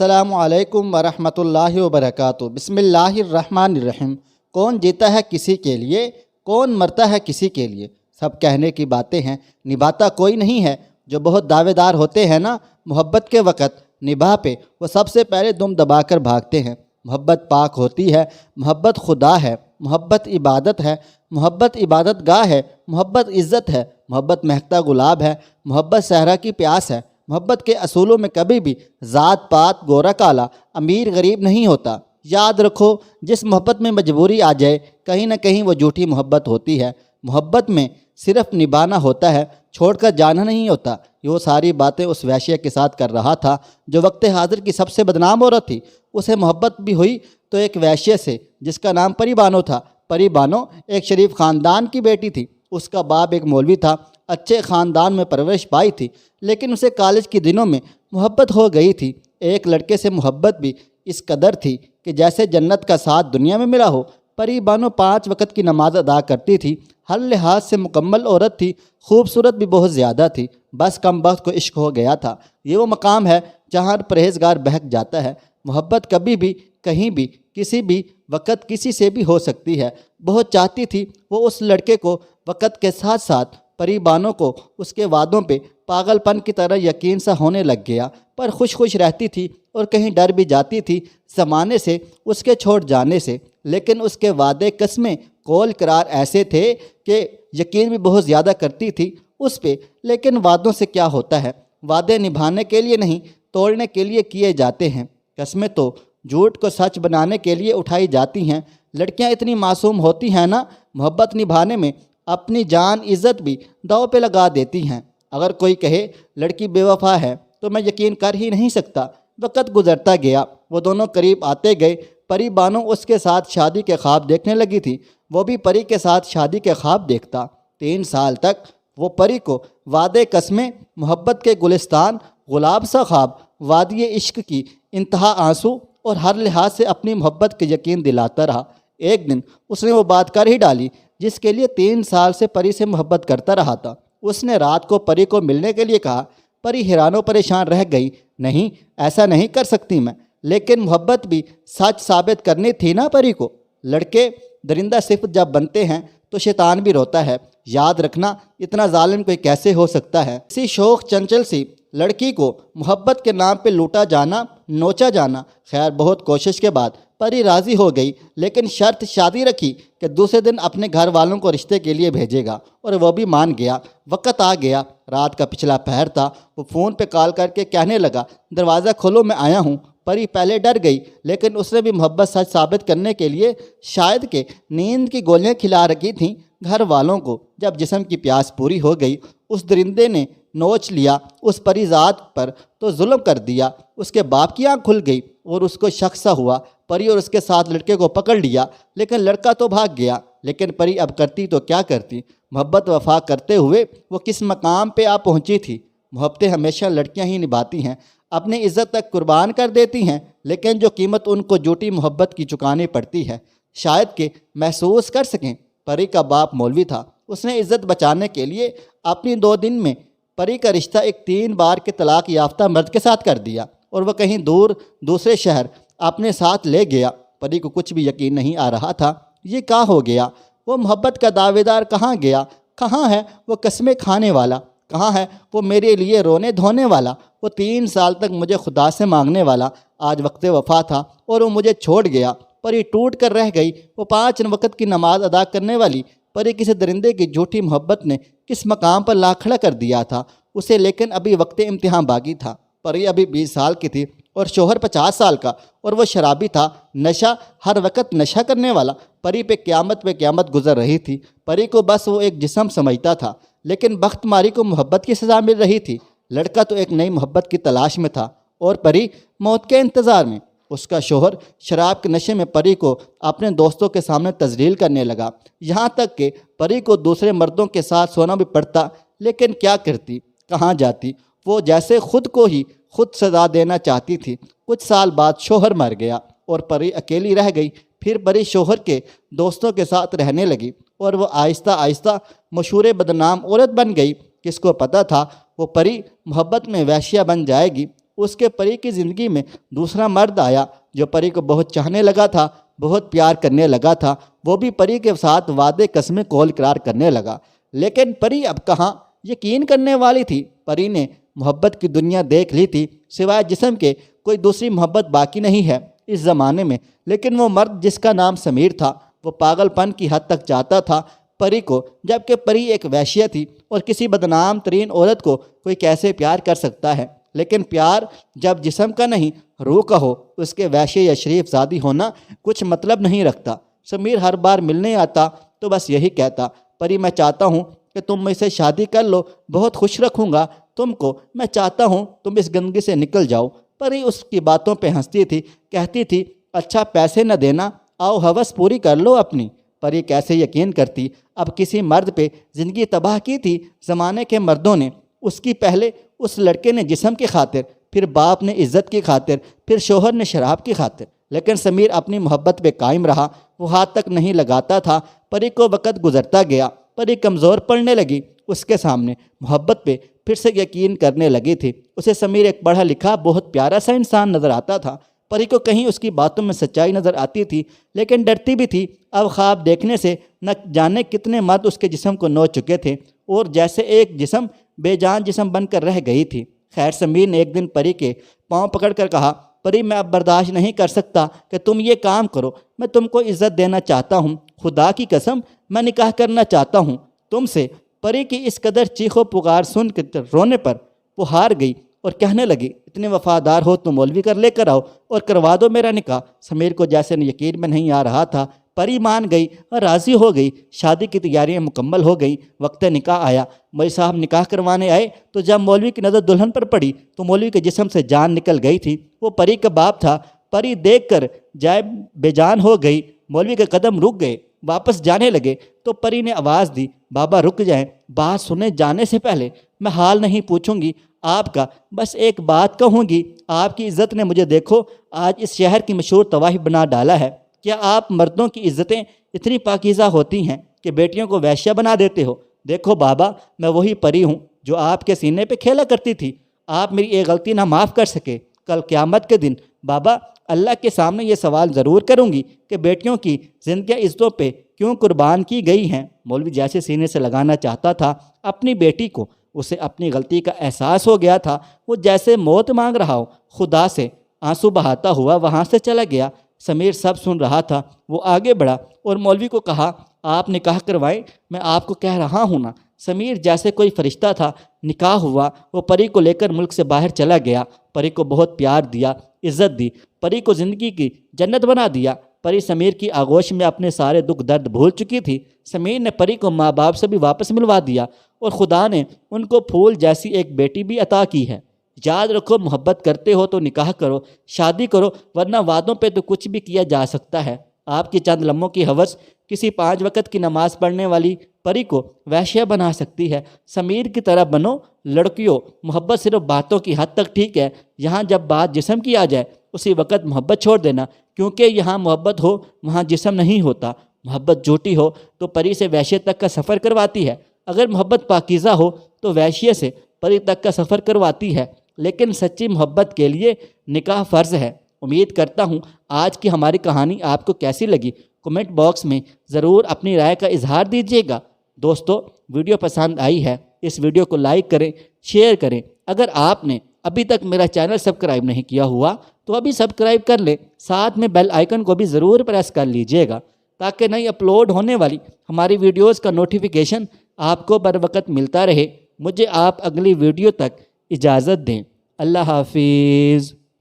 अस्सलामु अलैकुम वरहमतुल्लाहि वबरकातुहू। बिस्मिल्लाहिर्रहमानिर्रहीम। कौन जीता है किसी के लिए, कौन मरता है किसी के लिए। सब कहने की बातें हैं, निभाता कोई नहीं है। जो बहुत दावेदार होते हैं ना मोहब्बत के वक़्त, निभा पे वो सबसे पहले दुम दबाकर भागते हैं। मोहब्बत पाक होती है, मोहब्बत खुदा है, मोहब्बत इबादत है, मोहब्बत इबादत गाह है, मोहब्बत इज़्ज़त है, मोहब्बत महकता गुलाब है, मोहब्बत सहरा की प्यास है। मोहब्बत के असूलों में कभी भी ज़ात पात गोरा काला अमीर गरीब नहीं होता। याद रखो, जिस मोहब्बत में मजबूरी आ जाए कहीं ना कहीं वो झूठी मोहब्बत होती है। मोहब्बत में सिर्फ निभाना होता है, छोड़कर जाना नहीं होता। ये वो सारी बातें उस वैश्य के साथ कर रहा था जो वक्त हाजिर की सबसे बदनाम औरत थी। उसे मोहब्बत भी हुई तो एक वैश्य से जिसका नाम परी बानो था। परी बानो एक शरीफ ख़ानदान की बेटी थी। उसका बाप एक मौलवी था, अच्छे ख़ानदान में परवरिश पाई थी, लेकिन उसे कॉलेज के दिनों में मोहब्बत हो गई थी। एक लड़के से मोहब्बत भी इस कदर थी कि जैसे जन्नत का साथ दुनिया में मिला हो। परी बानो 5 वक्त की नमाज अदा करती थी, हर लिहाज से मुकम्मल औरत थी, खूबसूरत भी बहुत ज़्यादा थी। बस कम वक्त को इश्क हो गया था। ये वो मकाम है जहाँ परहेजगार बहक जाता है। मोहब्बत कभी भी कहीं भी किसी भी वक़्त किसी से भी हो सकती है। बहुत चाहती थी वो उस लड़के को, वक़्त के साथ साथ परी बानो को उसके वादों पे पागलपन की तरह यकीन सा होने लग गया। पर खुश खुश रहती थी और कहीं डर भी जाती थी ज़माने से, उसके छोड़ जाने से। लेकिन उसके वादे कस्में कौल करार ऐसे थे कि यकीन भी बहुत ज़्यादा करती थी उस पे। लेकिन वादों से क्या होता है, वादे निभाने के लिए नहीं तोड़ने के लिए किए जाते हैं। कस्में तो झूठ को सच बनाने के लिए उठाई जाती हैं। लड़कियां इतनी मासूम होती हैं ना, मोहब्बत निभाने में अपनी जान इज़्ज़त भी दांव पे लगा देती हैं। अगर कोई कहे लड़की बेवफा है तो मैं यकीन कर ही नहीं सकता। वक़्त गुजरता गया, वो दोनों करीब आते गए। परी बानो उसके साथ शादी के ख्वाब देखने लगी थी, वो भी परी के साथ शादी के ख्वाब देखता। 3 साल तक वो परी को वादे कस्में, मोहब्बत के गुलिस्तान, गुलाब सा ख्वाब, वादिये इश्क की इंतहा आंसू और हर लिहाज से अपनी मोहब्बत के यकीन दिलाता रहा। एक दिन उसने वो बात कर ही डाली जिसके लिए 3 साल से परी से मोहब्बत करता रहा था। उसने रात को परी को मिलने के लिए कहा। परी हैरानो परेशान रह गई। नहीं, ऐसा नहीं कर सकती मैं, लेकिन मोहब्बत भी सच साबित करनी थी ना परी को। लड़के दरिंदा सिफ्त जब बनते हैं तो शैतान भी रोता है। याद रखना, इतना जालिम कोई कैसे हो सकता है। इसी शौक चंचल सी लड़की को मोहब्बत के नाम पे लूटा जाना, नोचा जाना। खैर, बहुत कोशिश के बाद परी राज़ी हो गई, लेकिन शर्त शादी रखी कि दूसरे दिन अपने घर वालों को रिश्ते के लिए भेजेगा, और वो भी मान गया। वक़्त आ गया, रात का पिछला पहर था। वो फ़ोन पे कॉल करके कहने लगा, दरवाज़ा खोलो, मैं आया हूँ। परी पहले डर गई, लेकिन उसने भी मोहब्बत सच साबित करने के लिए शायद के नींद की गोलियाँ खिला रखी थीं घर वालों को। जब जिस्म की प्यास पूरी हो गई, उस दरिंदे ने नोच लिया उस परी ज़ात पर तो जुल्म कर दिया। उसके बाप की आँख खुल गई और उसको शक सा हुआ। परी और उसके साथ लड़के को पकड़ लिया, लेकिन लड़का तो भाग गया। लेकिन परी अब करती तो क्या करती। मोहब्बत वफा करते हुए वो किस मकाम पे आ पहुंची थी। मोहब्बतें हमेशा लड़कियां ही निभाती हैं, अपनी इज़्ज़त तक कुर्बान कर देती हैं, लेकिन जो कीमत उनको झूठी मोहब्बत की चुकानी पड़ती है शायद कि महसूस कर सकें। परी का बाप मौलवी था। उसने इज़्ज़त बचाने के लिए अपनी 2 दिन में परी का रिश्ता एक 3 बार के तलाक याफ्ता मर्द के साथ कर दिया, और वह कहीं दूर दूसरे शहर अपने साथ ले गया। परी को कुछ भी यकीन नहीं आ रहा था, ये क्या हो गया। वो मोहब्बत का दावेदार कहाँ गया। कहाँ है वो कस्में खाने वाला, कहाँ है वो मेरे लिए रोने धोने वाला, वो 3 साल तक मुझे खुदा से मांगने वाला। आज वक्त वफा था और वो मुझे छोड़ गया। परी टूट कर रह गई। वो 5 वक्त की नमाज अदा करने वाली परी किसी दरिंदे की झूठी मोहब्बत ने किस मकाम पर ला खड़ा कर दिया था उसे। लेकिन अभी वक्त इम्तिहान बाकी था। परी अभी 20 साल की थी और शोहर 50 साल का, और वो शराबी था, नशा, हर वक्त नशा करने वाला। परी पे क़यामत गुजर रही थी। परी को बस वो एक जिस्म समझता था, लेकिन बख्तमारी को मोहब्बत की सज़ा मिल रही थी। लड़का तो एक नई मोहब्बत की तलाश में था और परी मौत के इंतज़ार में। उसका शोहर शराब के नशे में परी को अपने दोस्तों के सामने तजलील करने लगा, यहाँ तक कि परी को दूसरे मर्दों के साथ सोना भी पड़ता। लेकिन क्या करती, कहाँ जाती। वो जैसे खुद को ही खुद सजा देना चाहती थी। कुछ साल बाद शोहर मर गया और परी अकेली रह गई। फिर परी शोहर के दोस्तों के साथ रहने लगी और वो आहिस्ता आहिस्ता मशहूर बदनाम औरत बन गई। किसको पता था वो परी मोहब्बत में वैश्या बन जाएगी। اس کے پری کی زندگی میں دوسرا مرد آیا جو پری کو بہت چاہنے لگا تھا، بہت پیار کرنے لگا تھا۔ وہ بھی پری کے ساتھ وعدے قسمیں قول اقرار کرنے لگا، لیکن پری اب کہاں یقین کرنے والی تھی۔ پری نے محبت کی دنیا دیکھ لی تھی، سوائے جسم کے کوئی دوسری محبت باقی نہیں ہے اس زمانے میں۔ لیکن وہ مرد جس کا نام سمیر تھا وہ پاگل پن کی حد تک چاہتا تھا پری کو، جبکہ پری ایک ویشیہ تھی اور کسی بدنام ترین عورت کو کوئی کیسے پیار کر سکتا ہے۔ لیکن پیار جب جسم کا نہیں روح کا ہو، اس کے ویشیہ یا شریف زادی ہونا کچھ مطلب نہیں رکھتا۔ سمیر ہر بار ملنے آتا تو بس یہی کہتا، پری میں چاہتا ہوں کہ تم مجھ سے شادی کر لو، بہت خوش رکھوں گا تم کو، میں چاہتا ہوں تم اس گندگی سے نکل جاؤ۔ پری اس کی باتوں پہ ہنستی تھی، کہتی تھی اچھا پیسے نہ دینا، آؤ ہوس پوری کر لو اپنی۔ پری کیسے یقین کرتی اب کسی مرد پہ زندگی تباہ کی تھی زمانے کے مردوں نے، اس کی پہلے اس لڑکے نے جسم کی خاطر، پھر باپ نے عزت کی خاطر، پھر شوہر نے شراب کی خاطر۔ لیکن سمیر اپنی محبت پہ قائم رہا، وہ ہاتھ تک نہیں لگاتا تھا۔ پری کو وقت گزرتا گیا، پری کمزور پڑنے لگی، اس کے سامنے محبت پہ پھر سے یقین کرنے لگی تھی۔ اسے سمیر ایک پڑھا لکھا بہت پیارا سا انسان نظر آتا تھا۔ پری کو کہیں اس کی باتوں میں سچائی نظر آتی تھی، لیکن ڈرتی بھی تھی۔ اب خواب دیکھنے سے نہ جانے کتنے مرد اس کے جسم کو نوچ چکے تھے اور جیسے ایک جسم بے جان جسم بن کر رہ گئی تھی۔ خیر سمیر نے ایک دن پری کے پاؤں پکڑ کر کہا، پری میں اب برداشت نہیں کر سکتا کہ تم یہ کام کرو، میں تم کو عزت دینا چاہتا ہوں، خدا کی قسم میں نکاح کرنا چاہتا ہوں تم سے۔ پری کی اس قدر چیخ و پکار سن کے رونے پر وہ ہار گئی اور کہنے لگی، اتنے وفادار ہو تو مولوی کر لے کر آؤ اور کروا دو میرا نکاح۔ سمیر کو جیسے یقین میں نہیں آ رہا تھا۔ پری مان گئی اور راضی ہو گئی، شادی کی تیاریاں مکمل ہو گئیں، وقت نکاح آیا۔ مولوی صاحب نکاح کروانے آئے تو جب مولوی کی نظر دلہن پر پڑی تو مولوی کے جسم سے جان نکل گئی تھی۔ وہ پری کا باپ تھا۔ پری دیکھ کر جائے بے جان ہو گئی۔ مولوی کے قدم رک گئے، واپس جانے لگے تو پری نے آواز دی، بابا رک جائیں، بات سنے جانے سے پہلے میں حال نہیں پوچھوں گی آپ کا، بس ایک بات کہوں گی، آپ کی عزت نے مجھے دیکھو آج اس شہر کی مشہور طواحی بنا ڈالا ہے۔ کیا آپ مردوں کی عزتیں اتنی پاکیزہ ہوتی ہیں کہ بیٹیوں کو ویشیا بنا دیتے ہو؟ دیکھو بابا میں وہی پری ہوں جو آپ کے سینے پہ کھیلا کرتی تھی، آپ میری ایک غلطی نہ معاف کر سکے۔ کل قیامت کے دن بابا اللہ کے سامنے یہ سوال ضرور کروں گی کہ بیٹیوں کی زندگیاں عزتوں پہ کیوں قربان کی گئی ہیں۔ مولوی جیسے سینے سے لگانا چاہتا تھا اپنی بیٹی کو، اسے اپنی غلطی کا احساس ہو گیا تھا۔ وہ جیسے موت مانگ رہا ہو خدا سے، آنسو بہاتا ہوا وہاں سے چلا گیا۔ سمیر سب سن رہا تھا۔ وہ آگے بڑھا اور مولوی کو کہا، آپ نکاح کروائیں، میں آپ کو کہہ رہا ہوں نا۔ سمیر جیسے کوئی فرشتہ تھا، نکاح ہوا۔ وہ پری کو لے کر ملک سے باہر چلا گیا۔ پری کو بہت پیار دیا، عزت دی، پری کو زندگی کی جنت بنا دیا۔ پری سمیر کی آغوش میں اپنے سارے دکھ درد بھول چکی تھی۔ سمیر نے پری کو ماں باپ سے بھی واپس ملوا دیا اور خدا نے ان کو پھول جیسی ایک بیٹی بھی عطا کی ہے۔ یاد رکھو محبت کرتے ہو تو نکاح کرو، شادی کرو، ورنہ وعدوں پہ تو کچھ بھی کیا جا سکتا ہے۔ آپ کی چند لمحوں کی ہوس کسی 5 وقت کی نماز پڑھنے والی پری کو وحشیہ بنا سکتی ہے۔ سمیر کی طرح بنو لڑکیوں، محبت صرف باتوں کی حد تک ٹھیک ہے، یہاں جب بات جسم کی آ جائے اسی وقت محبت چھوڑ دینا، کیونکہ یہاں محبت ہو وہاں جسم نہیں ہوتا۔ محبت جھوٹی ہو تو پری سے وحشیہ تک کا سفر کرواتی ہے، اگر محبت پاکیزہ ہو تو وحشیہ سے پری تک کا سفر کرواتی ہے۔ لیکن سچی محبت کے لیے نکاح فرض ہے۔ امید کرتا ہوں آج کی ہماری کہانی آپ کو کیسی لگی، کمنٹ باکس میں ضرور اپنی رائے کا اظہار دیجیے گا۔ دوستو ویڈیو پسند آئی ہے اس ویڈیو کو لائک کریں، شیئر کریں۔ اگر آپ نے ابھی تک میرا چینل سبسکرائب نہیں کیا ہوا تو ابھی سبسکرائب کر لیں، ساتھ میں بیل آئیکن کو بھی ضرور پریس کر لیجیے گا تاکہ نئی اپلوڈ ہونے والی ہماری ویڈیوز کا نوٹیفیکیشن آپ کو بر وقت ملتا رہے۔ مجھے آپ اگلی ویڈیو تک اجازت دیں۔ اللہ حافظ۔